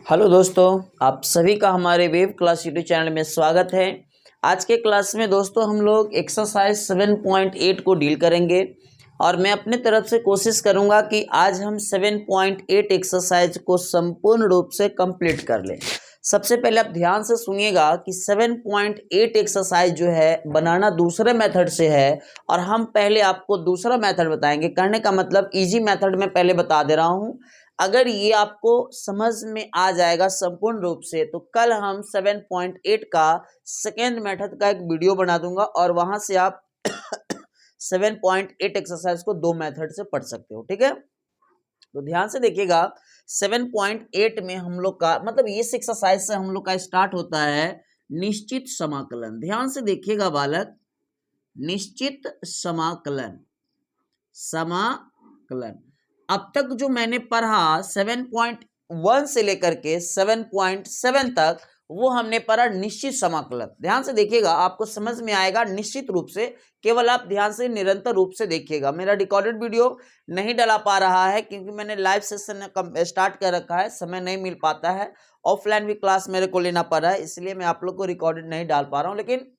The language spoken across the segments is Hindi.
हेलो दोस्तों, आप सभी का हमारे वेब क्लास यूट्यूब चैनल में स्वागत है। आज के क्लास में दोस्तों हम लोग एक्सरसाइज 7.8 को डील करेंगे और मैं अपने तरफ से कोशिश करूंगा कि आज हम 7.8 एक्सरसाइज को संपूर्ण रूप से कंप्लीट कर लें। सबसे पहले आप ध्यान से सुनिएगा कि 7.8 एक्सरसाइज जो है बनाना दूसरे मेथड से है और हम पहले आपको दूसरा मेथड बताएंगे। कहने का मतलब इजी मेथड में पहले बता दे रहा हूँ। अगर ये आपको समझ में आ जाएगा संपूर्ण रूप से तो कल हम 7.8 का सेकेंड मेथड का एक वीडियो बना दूंगा और वहां से आप 7.8 एक्सरसाइज को दो मेथड से पढ़ सकते हो। ठीक है, तो ध्यान से देखिएगा। 7.8 में हम लोग का मतलब इस एक्सरसाइज से हम लोग का स्टार्ट होता है निश्चित समाकलन। ध्यान से देखिएगा बालक, निश्चित समाकलन समाकलन अब तक जो मैंने पढ़ा 7.1 से लेकर के 7.7 तक वो हमने पढ़ा निश्चित समाकलन। ध्यान से देखिएगा, आपको समझ में आएगा निश्चित रूप से। केवल आप ध्यान से निरंतर रूप से देखिएगा। मेरा रिकॉर्डेड वीडियो नहीं डला पा रहा है क्योंकि मैंने लाइव सेशन स्टार्ट कर रखा है, समय नहीं मिल पाता है। ऑफलाइन भी क्लास मेरे को लेना पड़ रहा है, इसलिए मैं आप लोग को रिकॉर्डेड नहीं डाल पा रहा हूँ। लेकिन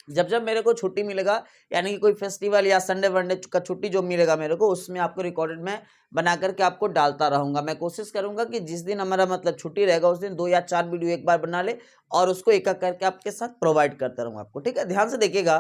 जब जब मेरे को छुट्टी मिलेगा, यानी कि कोई फेस्टिवल या संडे वनडे का छुट्टी जो मिलेगा मेरे को, उसमें आपको रिकॉर्डेड में बना करके आपको डालता रहूंगा। मैं कोशिश करूंगा कि जिस दिन हमारा मतलब छुट्टी रहेगा उस दिन 2 या 4 वीडियो एक बार बना ले और उसको एक एक करके आपके साथ प्रोवाइड करता रहूंगा आपको। ठीक है, ध्यान से देखिएगा।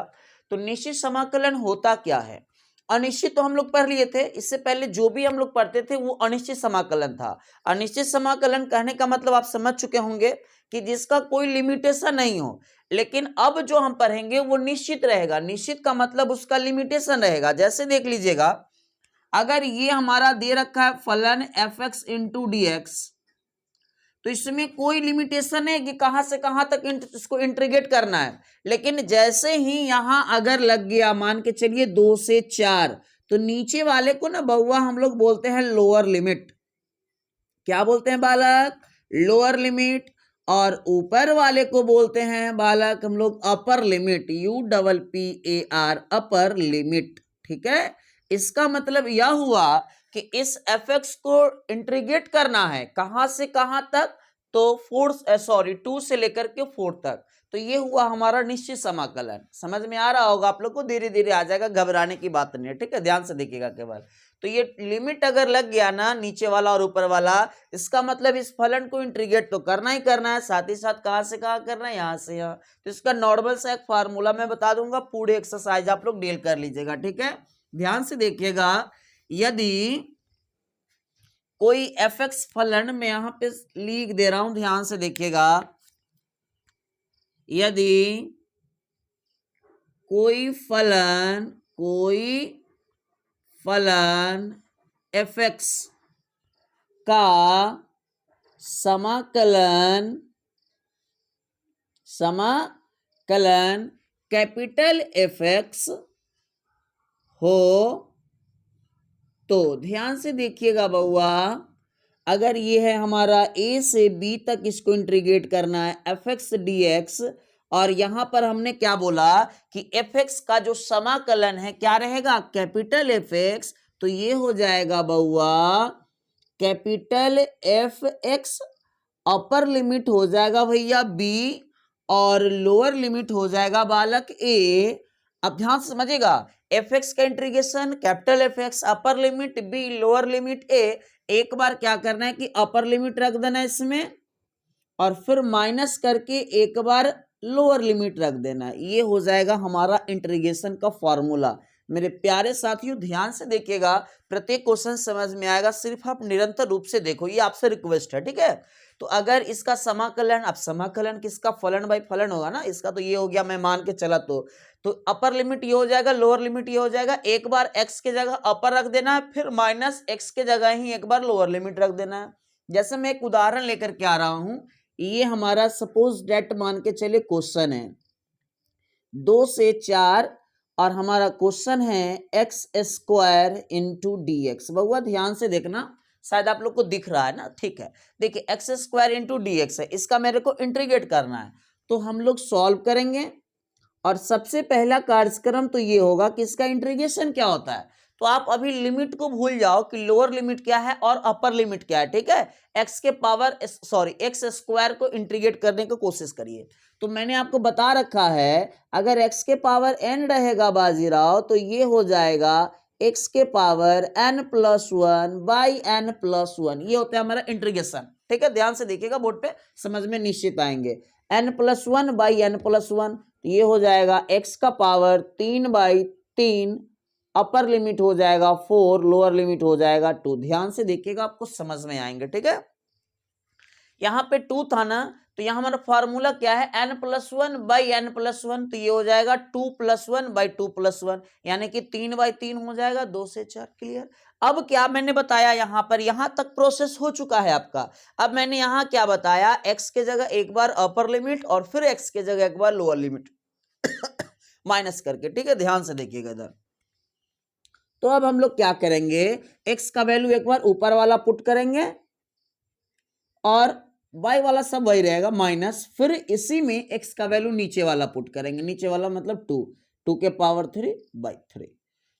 तो निश्चित समाकलन होता क्या है? अनिश्चित तो हम लोग पढ़ लिए थे। इससे पहले जो भी हम लोग पढ़ते थे वो अनिश्चित समाकलन था। अनिश्चित समाकलन कहने का मतलब आप समझ चुके होंगे कि जिसका कोई लिमिटेशन नहीं हो। लेकिन अब जो हम पढ़ेंगे वो निश्चित रहेगा। निश्चित का मतलब उसका लिमिटेशन रहेगा। जैसे देख लीजिएगा, अगर ये हमारा दे रखा है फलन fx इंटू डी एक्स, तो इसमें कोई लिमिटेशन है कि कहां से कहां तक इसको इंटीग्रेट करना है। लेकिन जैसे ही यहां अगर लग गया, मान के चलिए 2 से 4, तो नीचे वाले को ना बउआ हम लोग बोलते हैं लोअर लिमिट। क्या बोलते हैं बालक? Lower limit. और ऊपर वाले को बोलते हैं बालक हम लोग upper limit, UPPAR, upper limit. ठीक है, इसका मतलब यह हुआ कि इस fx को इंटीग्रेट करना है कहां से कहां तक, तो 2 से लेकर के 4 तक। तो ये हुआ हमारा निश्चित समाकलन। समझ में आ रहा होगा आप लोग को, धीरे धीरे आ जाएगा, घबराने की बात नहीं है। ठीक है, ध्यान से देखिएगा केवल। तो ये लिमिट अगर लग गया ना, नीचे वाला और ऊपर वाला, इसका मतलब इस फलन को इंटीग्रेट तो करना ही करना है, साथ ही साथ कहां से कहां करना है, यहां से यहां। तो इसका नॉर्मल सा एक फार्मूला मैं बता दूंगा, पूरे एक्सरसाइज आप लोग डील कर लीजिएगा। ठीक है, ध्यान से देखिएगा। यदि कोई fx फलन में यहां पे लिख दे रहा हूं, ध्यान से देखिएगा। यदि कोई फलन fx का समाकलन कैपिटल fx हो, तो ध्यान से देखिएगा बउआ, अगर ये है हमारा a से b तक इसको इंटीग्रेट करना है fx dx, और यहां पर हमने क्या बोला कि fx का जो समाकलन है क्या रहेगा? Capital fx। तो ये हो जाएगा बउआ कैपिटल fx, अपर लिमिट हो जाएगा भैया b, और लोअर लिमिट हो जाएगा बालक a। अब ध्यान से समझिएगा, fx का integration capital fx, upper limit b, lower limit a। एक बार क्या करना है कि अपर लिमिट रख देना है इसमें, और फिर माइनस करके एक बार लोअर लिमिट रख देना है। ये हो जाएगा हमारा इंटीग्रेशन का फॉर्मूला। मेरे प्यारे साथियों ध्यान से देखिएगा, प्रत्येक क्वेश्चन समझ में आएगा, सिर्फ आप निरंतर रूप से देखो, ये आपसे रिक्वेस्ट है। ठीक है, तो अगर इसका समाकलन, अब समाकलन किसका? फलन बाई फलन होगा ना इसका। तो ये हो गया, मैं मान के चला तो अपर लिमिट ये हो जाएगा, लोअर लिमिट ये हो जाएगा। एक बार x के जगह अपर रख देना है, फिर माइनस x के जगह ही एक बार लोअर लिमिट रख देना है। जैसे मैं एक उदाहरण लेकर के आ रहा हूं, ये हमारा सपोज डेट मान के चले क्वेश्चन है 2 से 4, और हमारा क्वेश्चन है x square into d x. बहुआ ध्यान से देखना, शायद आप लोग को दिख रहा है ना। ठीक है, देखिए x square into d x है, इसका मेरे को इंटीग्रेट करना है। तो हम लोग सॉल्व करेंगे और सबसे पहला कार्यक्रम तो ये होगा कि इसका इंटीग्रेशन क्या होता है। तो आप अभी लिमिट को भूल जाओ कि लोअर लिमिट क्या है और अपर लिमिट क्या है, ठीक है। एक्स के पावर एक्स स्क्वायर को इंटीग्रेट करने की कोशिश करिए। तो मैंने आपको बता रखा है अगर एक्स के पावर एन रहेगा बाजीराव तो ये हो जाएगा एक्स के power n plus one by n plus one, ये होता है हमारा इंटीग्रेशन, ठीक है। ध्यान से देखिएगा बोर्ड पे, समझ में निश्चित आएंगे। N plus one by n plus one, तो ये हो जाएगा एक्स का पावर 3/3, अपर लिमिट हो जाएगा 4, लोअर लिमिट हो जाएगा 2। ध्यान से देखिएगा आपको समझ में आएंगे, ठीक है। यहाँ पे 2 था ना, तो यहाँ हमारा फॉर्मूला क्या है, n plus one by n plus one, तो ये हो जाएगा 2 plus one by 2 plus one, यानी कि 3/3 हो जाएगा, 2 से 4 क्लियर। अब क्या मैंने बताया यहाँ पर, यहाँ तक प्रोसेस हो चुका है आपका। अब मैंने यहाँ क्या बताया, x के जगह एक बार अपर लिमिट और फिर x के जगह एक बार लोअर लिमिट माइनस करके, ठीक है। ध्यान से देखिएगा इधर। तो अब हम लोग क्या करेंगे, x का वैल्यू एक बार ऊपर वाला पुट करेंगे और y वाला सब वही रहेगा माइनस, फिर इसी में x का वैल्यू नीचे वाला पुट करेंगे, नीचे वाला मतलब 2 के पावर 3/3।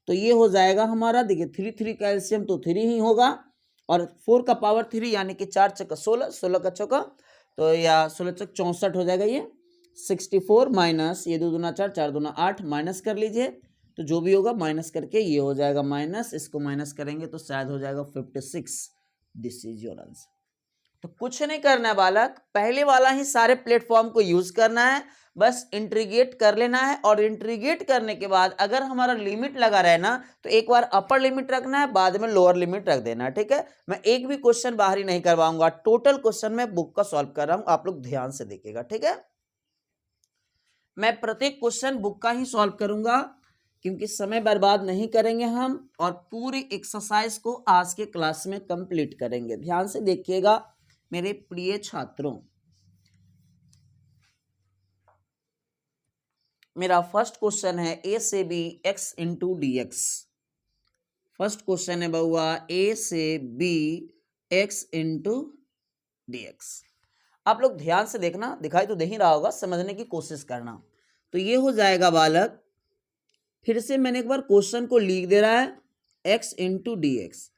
तो ये हो जाएगा हमारा, देखिए 3 का एलसीएम तो 3 ही होगा और 4 का पावर 3 यानी कि 4 चौका 16, 16 का चौका तो या 16 चौक 64 हो जाएगा, ये 64 माइनस ये 2 दूना 4, 4 दूना 8, माइनस कर लीजिए। तो जो भी होगा माइनस करके ये हो जाएगा माइनस, इसको माइनस करेंगे तो शायद हो जाएगा 56। This is your answer. तो कुछ नहीं करना है बालक, पहले वाला ही सारे प्लेटफॉर्म को यूज करना है, बस इंटीग्रेट कर लेना है। और इंटीग्रेट करने के बाद अगर हमारा लिमिट लगा रहे ना तो एक बार अपर लिमिट रखना है, बाद में लोअर लिमिट रख देना है, ठीक है। मैं एक भी क्वेश्चन बाहरी नहीं करवाऊंगा, टोटल क्वेश्चन में बुक का सॉल्व कर रहा हूं, आप लोग ध्यान से देखिएगा, ठीक है। मैं प्रत्येक क्वेश्चन बुक का ही सॉल्व करूंगा क्योंकि समय बर्बाद नहीं करेंगे हम, और पूरी एक्सरसाइज को आज के क्लास में कंप्लीट करेंगे। ध्यान से देखिएगा मेरे प्रिय छात्रों, मेरा फर्स्ट क्वेश्चन है ए से b x into d x. First question है बउआ ए से b x into d x. आप लोग ध्यान से देखना, दिखाई तो दे ही रहा होगा, समझने की कोशिश करना। तो ये हो जाएगा बालक, फिर से मैंने एक बार क्वेश्चन को लिख दे रहा है एक्स इंटू डी एक्स।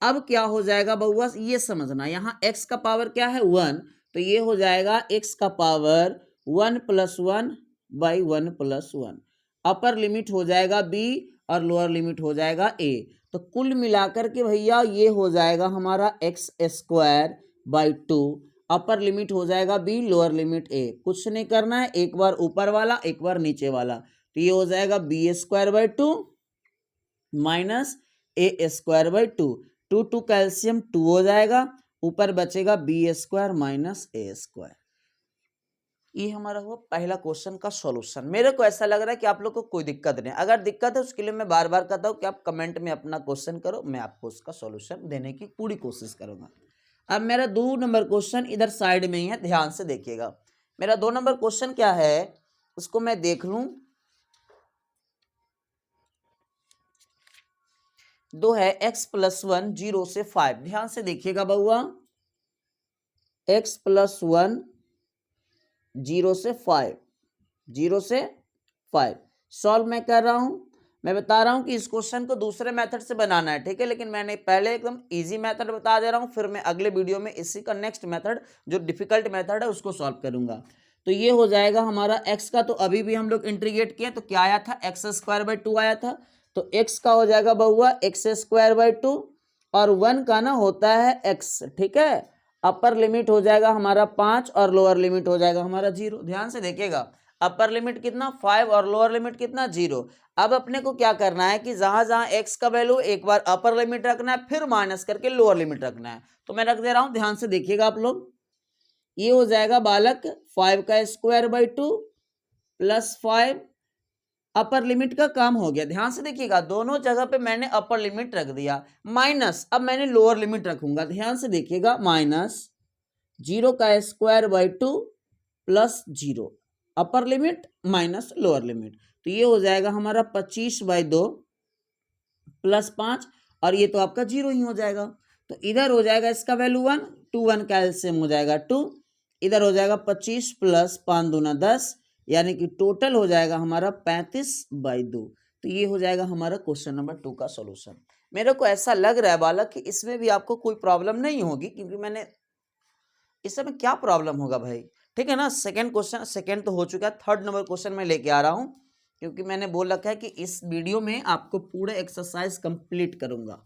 अब क्या हो जाएगा बउआ, ये समझना, यहाँ x का पावर क्या है 1, तो ये हो जाएगा x का power 1 plus 1 by 1 plus 1। Upper limit हो जाएगा b और लोअर लिमिट हो जाएगा a। तो कुल मिलाकर के भैया ये हो जाएगा हमारा x square by 2, upper limit हो जाएगा b, लोअर लिमिट a। कुछ नहीं करना है, एक बार ऊपर वाला एक बार नीचे वाला, तो ये हो जाएगा b square by 2 minus a square by 2। 2 calcium 2 हो जाएगा, ऊपर बचेगा b square minus a square. ये हमारा हुआ पहला क्वेश्चन का सॉल्यूशन। मेरे को ऐसा लग रहा है कि आप लोग को कोई दिक्कत नहीं, अगर दिक्कत है उसके लिए मैं बार बार कहता हूँ कि आप कमेंट में अपना क्वेश्चन करो, मैं आपको उसका सॉल्यूशन देने की पूरी कोशिश करूंगा। अब मेरा 2 नंबर क्वेश्चन इधर साइड में ही है, ध्यान से देखिएगा। मेरा 2 नंबर क्वेश्चन क्या है उसको मैं देख लूं। 2 है x प्लस 1 0 से 5। ध्यान से देखिएगा बउआ, x प्लस 1 0 से 5, 0 से 5 सॉल्व मैं कर रहा हूं। मैं बता रहा हूं कि इस क्वेश्चन को दूसरे मेथड से बनाना है, ठीक है, लेकिन मैंने पहले एकदम इजी मेथड बता दे रहा हूं, फिर मैं अगले वीडियो में इसी का नेक्स्ट मेथड जो डिफिकल्ट मेथड है उसको सॉल्व करूंगा। तो ये हो जाएगा हमारा x का, तो अभी भी हम लोग इंटीग्रेट किए तो क्या आया था, एक्स स्क्वायर बाई 2 आया था, तो x का हो जाएगा बउआ एक्स स्क्वायर बाई 2 और 1 का ना होता है x, ठीक है। अपर लिमिट हो जाएगा हमारा 5 और लोअर लिमिट हो जाएगा हमारा 0। ध्यान से देखिएगा, अपर लिमिट कितना 5 और लोअर लिमिट कितना 0। अब अपने को क्या करना है कि जहां जहां x का वैल्यू एक बार अपर लिमिट रखना है, फिर माइनस करके लोअर लिमिट रखना है। तो मैं रख दे रहा हूं, ध्यान से देखिएगा आप लोग। ये हो जाएगा बालक 5 का square by 2 plus 5, upper limit का काम हो गया। ध्यान से देखिएगा, दोनों जगह पे मैंने अपर लिमिट रख दिया, माइनस अब मैंने लोअर लिमिट रखूंगा। ध्यान से देखिएगा, माइनस 0 का square by 2 plus 0, upper limit minus lower limit, तो ये हो जाएगा हमारा 25 बाई 2 प्लस 5, और ये तो आपका 0 ही हो जाएगा। तो इधर हो जाएगा इसका वैल्यू 1, 2 1 का एलसीएम हो जाएगा 2, इधर हो जाएगा 25 प्लस 5 दूना 10, यानी कि टोटल हो जाएगा हमारा 35 बाई 2। तो ये हो जाएगा हमारा क्वेश्चन नंबर 2 का सॉल्यूशन। मेरे को ऐसा लग रहा है बालक कि इसमें भी आपको कोई प्रॉब्लम नहीं होगी, क्योंकि मैंने इस समय क्या प्रॉब्लम होगा भाई, ठीक है ना। सेकंड क्वेश्चन, सेकंड तो हो चुका है, थर्ड नंबर क्वेश्चन मैं लेके आ रहा हूं, क्योंकि मैंने बोल रखा है कि इस वीडियो में आपको पूरा एक्सरसाइज कंप्लीट करूंगा।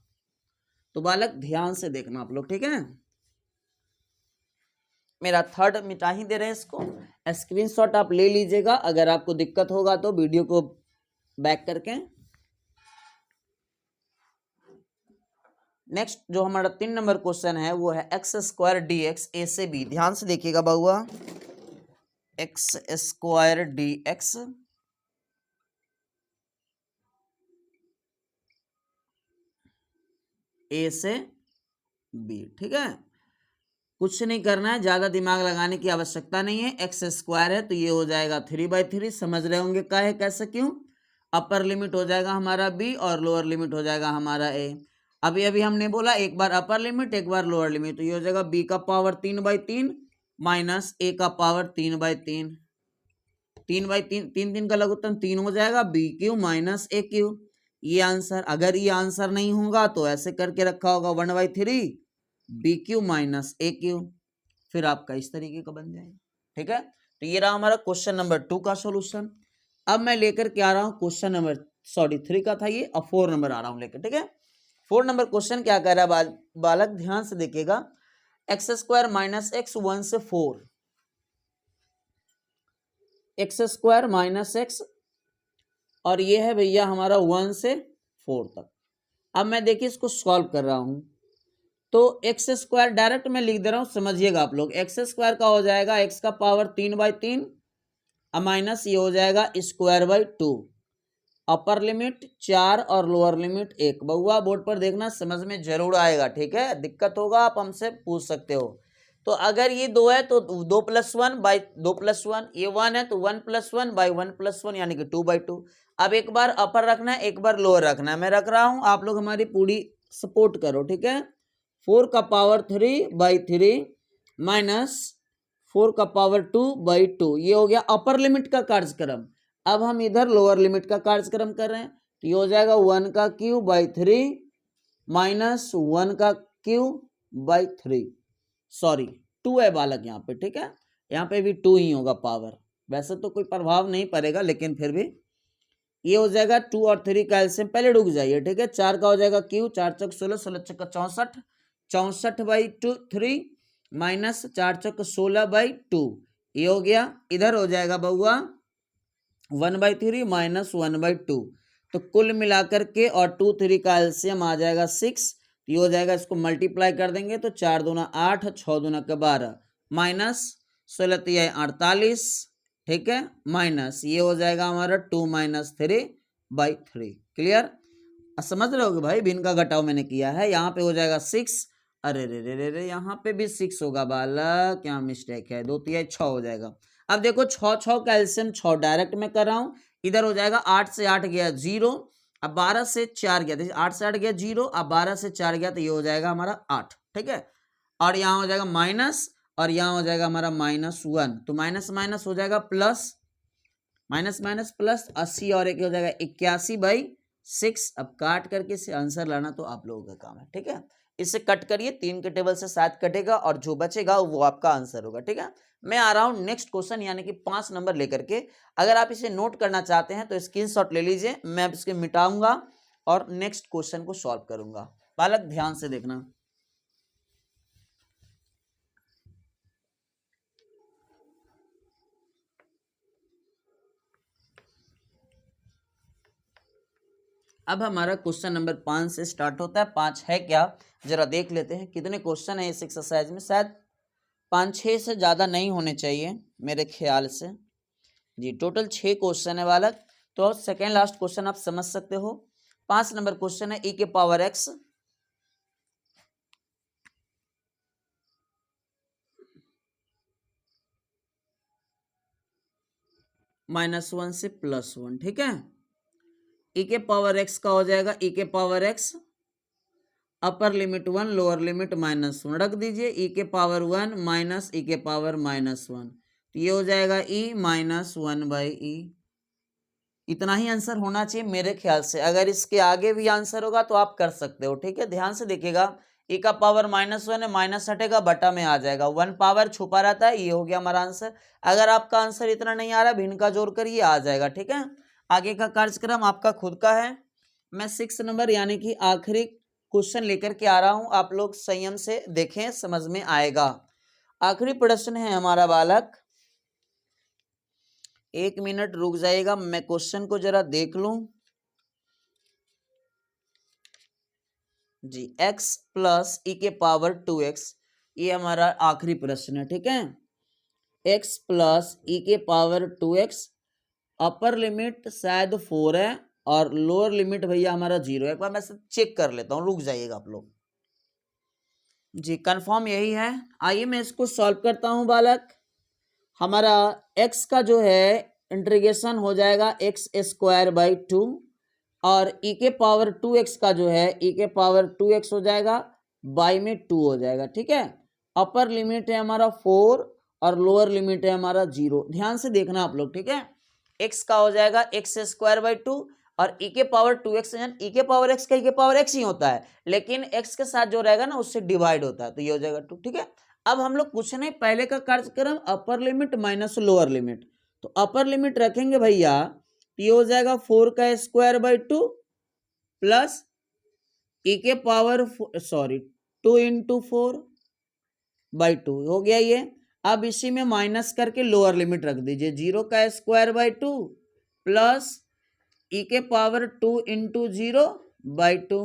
तो बालक ध्यान से देखना आप लोग, ठीक है। मेरा थर्ड मिटा ही दे रहे हैं इसको, स्क्रीनशॉट आप ले लीजिएगा, अगर आपको दिक्कत होगा तो वीडियो को बैक करके। नेक्स्ट जो हमारा 3 नंबर क्वेश्चन है वो है एक्स स्क्वायर डी एक्स ए से बी। ध्यान से देखिएगा बहुआ, एक्स स्क्वायर डी एक्स ए से बी, ठीक है। कुछ नहीं करना है, ज्यादा दिमाग लगाने की आवश्यकता नहीं है। एक्स स्क्वायर है तो ये हो जाएगा 3/3, समझ रहे होंगे क्या है कैसे क्यों। अपर लिमिट हो जाएगा हमारा बी और लोअर लिमिट हो जाएगा हमारा ए। अभी अभी हमने बोला एक बार अपर लिमिट एक बार लोअर लिमिट, तो ये हो जाएगा बी का पावर 3/3 माइनस ए का पावर 3/3। 3/3, 3 का लघुत्तम 3 हो जाएगा, बी क्यू माइनस ए क्यू। ये आंसर, अगर ये आंसर नहीं होगा तो ऐसे करके रखा होगा 1/3 बी क्यू माइनस ए क्यू, फिर आपका इस तरीके का बन जाएगा, ठीक है। तो ये रहा हमारा क्वेश्चन नंबर 2 का सॉल्यूशन। अब मैं लेकर के आ रहा हूं क्वेश्चन नंबर 3 का था ये, अब 4 नंबर आ रहा हूं लेकर, ठीक है। 4 नंबर क्वेश्चन क्या कह रहा है बालक, ध्यान से देखिएगा। एक्स स्क्वायर माइनस एक्स 1 से 4, एक्स स्क्वायर माइनस एक्स, और ये है भैया हमारा 1 से 4 तक। अब मैं देखिए इसको सॉल्व कर रहा हूं, तो एक्स स्क्वायर डायरेक्ट मैं लिख दे रहा हूं, समझिएगा आप लोग। एक्स स्क्वायर का हो जाएगा एक्स का पावर 3/3 माइनस ये हो जाएगा स्क्वायर बाई 2। अपर लिमिट 4 और लोअर लिमिट 1। बहुआ बोर्ड पर देखना, समझ में जरूर आएगा, ठीक है। दिक्कत होगा आप हमसे पूछ सकते हो। तो अगर ये 2 है तो 2+1 बाई 2+1, ये 1 है तो 1+1 बाई 1+1 यानी कि 2/2। अब एक बार अपर रखना है एक बार लोअर रखना है, मैं रख रहा हूं, आप लोग हमारी पूरी सपोर्ट करो, ठीक है। 4 का पावर 3/3 माइनस 4 का पावर 2/2, ये हो गया अपर लिमिट का कार्यक्रम। अब हम इधर लोअर लिमिट का कार्यक्रम कर रहे हैं, तो ये हो जाएगा 1 का क्यू बाई 3 माइनस 1 का क्यू बाई 3, सॉरी 2 है बालक यहाँ पे, ठीक है। यहाँ पे भी 2 ही होगा पावर, वैसे तो कोई प्रभाव नहीं पड़ेगा लेकिन फिर भी ये हो जाएगा 2 और 3 का एलसीएम, पहले रुक जाइए, ठीक है। 4 का हो जाएगा क्यू, 4 चौक 16, 16 चौक 64, 64/3 माइनस 4 चौक 16/2, ये हो गया। इधर हो जाएगा बउआ 1/3 माइनस 1/2, तो कुल मिलाकर के और 2 3 का एलसीएम आ जाएगा 6, ये हो जाएगा। इसको मल्टीप्लाई कर देंगे तो 4 दूना 8, 6 दूना 12 माइनस 16 3 48, ठीक है, माइनस ये हो जाएगा हमारा 2 माइनस 3/3। क्लियर, समझ रहे होगे भाई, भिन्न का घटाव मैंने किया है। यहाँ पे हो जाएगा 6, अरे रे रे रे रे, यहाँ पे भी 6 होगा बालक, क्या मिस्टेक है, 2 3 6 हो जाएगा। अब देखो 6 6 का एलसीएम 6 डायरेक्ट में कर रहा हूँ, इधर हो जाएगा 8 से 8 गया 0, अब 12 से 4 गया, देखिए 8 से 8 गया 0, अब 12 से 4 गया तो ये हो जाएगा हमारा 8, ठीक है। और यहाँ हो जाएगा माइनस, और यहाँ हो जाएगा हमारा -1, तो माइनस माइनस हो जाएगा प्लस, माइनस माइनस प्लस, 80 और 1 हो जाएगा 81/6। अब काट करके से आंसर लाना तो आप लोगों का काम है, ठीक है। इसे कट करिए, 3 के टेबल से 7 कटेगा और जो बचेगा वो आपका आंसर होगा, ठीक है। मैं आ रहा हूं नेक्स्ट क्वेश्चन यानी कि 5 नंबर लेकर के। अगर आप इसे नोट करना चाहते हैं तो स्क्रीनशॉट ले लीजिए, मैं अब इसके मिटाऊंगा और नेक्स्ट क्वेश्चन को सॉल्व करूंगा। बालक ध्यान से देखना। अब हमारा क्वेश्चन नंबर 5 से स्टार्ट होता है। 5 है क्या, जरा देख लेते हैं कितने क्वेश्चन है इस एक्सरसाइज में। शायद 5-6 से ज़्यादा नहीं होने चाहिए मेरे ख्याल से जी। टोटल 6 क्वेश्चन है बालक, तो सेकेंड लास्ट क्वेश्चन आप समझ सकते हो। 5 नंबर क्वेश्चन है, e के पावर x -1 से +1, ठीक है। e के पावर x का हो जाएगा e के power x, upper limit 1 lower limit -1 रख दीजिए, e के पावर 1 माइनस e के पावर -1, तो ये हो जाएगा e -1/e, इतना ही आंसर होना चाहिए मेरे ख्याल से। अगर इसके आगे भी आंसर होगा तो आप कर सकते हो, ठीक है। ध्यान से देखिएगा, e का पावर -1 है, माइनस हटेगा बटा में आ जाएगा, 1 पावर छुपा रहता है, ये हो गया हमारा आंसर। अगर आपका आंसर इतना नहीं आ रहा, भिन्न का जोड़ कर ये आ जाएगा, ठीक है। आगे का कार्यक्रम आपका खुद का है। मैं 6 नंबर यानी कि आखिरी क्वेश्चन लेकर के आ रहा हूं, आप लोग संयम से देखें, समझ में आएगा। आखिरी प्रश्न है हमारा बालक, 1 मिनट रुक जाइएगा, मैं क्वेश्चन को जरा देख लूं जी। x प्लस ई के पावर 2x, ये हमारा आखिरी प्रश्न है, ठीक है। x प्लस ई के पावर 2x, अपर लिमिट शायद 4 है और लोअर लिमिट भैया हमारा 0 है। एक बार मैं चेक कर लेता हूँ, रुक जाइएगा आप लोग जी। कंफर्म यही है। आइए मैं इसको सॉल्व करता हूँ बालक। हमारा x का जो है इंटीग्रेशन हो जाएगा x² 2 और e के पावर 2x का जो है e के पावर 2x हो जाएगा, बाई में 2 हो जाएगा, ठीक है। अपर लिमिट है हमारा 4 और लोअर लिमिट है हमारा 0। ध्यान से देखना आप लोग, ठीक है। x का हो जाएगा x² 2 और e के पावर 2x, e के पावर x का e के पावर x ही होता है, लेकिन x के साथ जो रहेगा ना उससे डिवाइड होता है, तो ये हो जाएगा 2, ठीक है। अब हम लोग कुछ नहीं, पहले का कार्यक्रम upper limit minus lower limit, तो अपर लिमिट रखेंगे भैया, ये हो जाएगा 4 का स्क्वायर बाई 2 प्लस e के पावर 2 इंटू 4 बाई 2 हो गया ये। अब इसी में माइनस करके लोअर लिमिट रख दीजिए, 0 का स्क्वायर बाई 2 प्लस e के पावर 2 इंटू 0 बाई 2,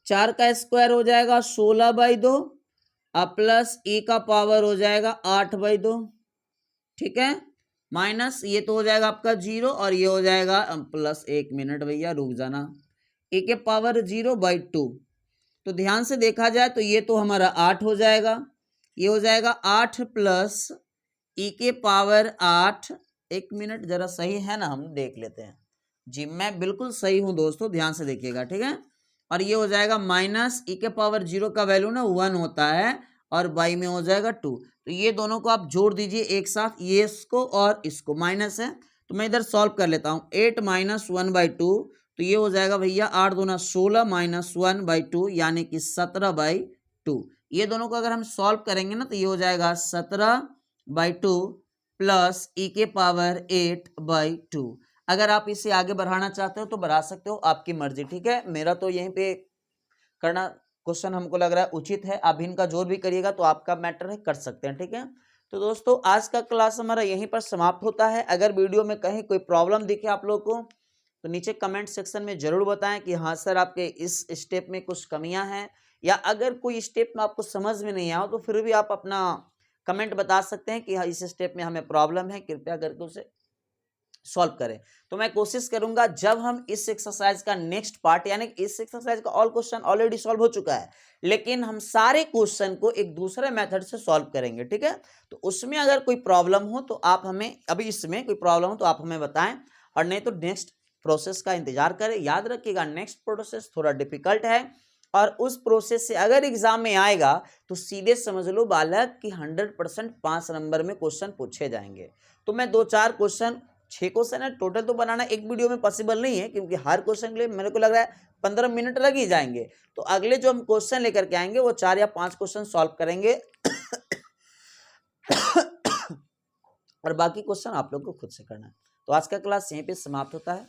4 का स्क्वायर हो जाएगा 16 बाई 2 अब प्लस e का पावर हो जाएगा 8 बाई 2, ठीक है। माइनस ये तो हो जाएगा आपका 0 और ये हो जाएगा प्लस, 1 मिनट भैया रुक जाना, e के पावर 0 बाई 2, तो ध्यान से देखा जाए तो ये तो हमारा 8 हो जाएगा, ये हो जाएगा 8 प्लस e के पावर 8। 1 मिनट जरा सही है ना, हम देख लेते हैं जी। मैं बिल्कुल सही हूं दोस्तों, ध्यान से देखिएगा, ठीक है। और ये हो जाएगा माइनस e के पावर 0 का वैल्यू ना 1 होता है और बाई में हो जाएगा 2, तो ये दोनों को आप जोड़ दीजिए एक साथ, ये इसको और इसको, माइनस है तो मैं इधर सॉल्व कर लेता हूँ। 8 माइनस 1 बाई 2, तो ये हो जाएगा भैया 8 दूना 16 माइनस 1 बाई 2 यानी कि 17 बाई 2। ये दोनों को अगर हम सॉल्व करेंगे ना तो ये हो जाएगा 17 बाई 2 प्लस e के पावर 8 बाई 2। अगर आप इसे आगे बढ़ाना चाहते हो तो बढ़ा सकते हो, आपकी मर्जी, ठीक है। मेरा तो यहीं पे करना क्वेश्चन हमको लग रहा है उचित है, आप इनका जोर भी करिएगा तो आपका मैटर है, कर सकते हैं, ठीक है। तो दोस्तों आज का क्लास हमारा यहीं पर समाप्त होता है। अगर वीडियो में कहीं कोई प्रॉब्लम दिखे आप लोग को तो नीचे कमेंट सेक्शन में जरूर बताएं कि हाँ सर आपके इस स्टेप में कुछ कमियां हैं, या अगर कोई स्टेप में आपको समझ में नहीं आया तो फिर भी आप अपना कमेंट बता सकते हैं कि हाँ इस स्टेप में हमें प्रॉब्लम है, कृपया करके उसे सॉल्व करें। तो मैं कोशिश करूंगा जब हम इस एक्सरसाइज का नेक्स्ट पार्ट, यानी इस एक्सरसाइज का ऑल क्वेश्चन ऑलरेडी सॉल्व हो चुका है, लेकिन हम सारे क्वेश्चन को एक दूसरे मेथड से सॉल्व करेंगे, ठीक है। तो उसमें अगर कोई प्रॉब्लम हो तो आप हमें, अभी इसमें कोई प्रॉब्लम हो तो आप हमें बताएं, और नहीं तो नेक्स्ट प्रोसेस का इंतजार करें। याद रखिएगा नेक्स्ट प्रोसेस थोड़ा डिफिकल्ट है, और उस प्रोसेस से अगर एग्जाम में आएगा तो सीधे समझ लो बालक कि 100% 5 नंबर में क्वेश्चन पूछे जाएंगे। तो मैं 2-4 क्वेश्चन, 6 क्वेश्चन है टोटल, तो बनाना एक वीडियो में पॉसिबल नहीं है, क्योंकि हर क्वेश्चन के लिए मेरे को लग रहा है 15 मिनट लग ही जाएंगे। तो अगले जो हम क्वेश्चन लेकर के आएंगे वो 4 या 5 क्वेश्चन सॉल्व करेंगे और बाकी क्वेश्चन आप लोग को खुद से करना है। तो आज का क्लास यहीं पे समाप्त होता है।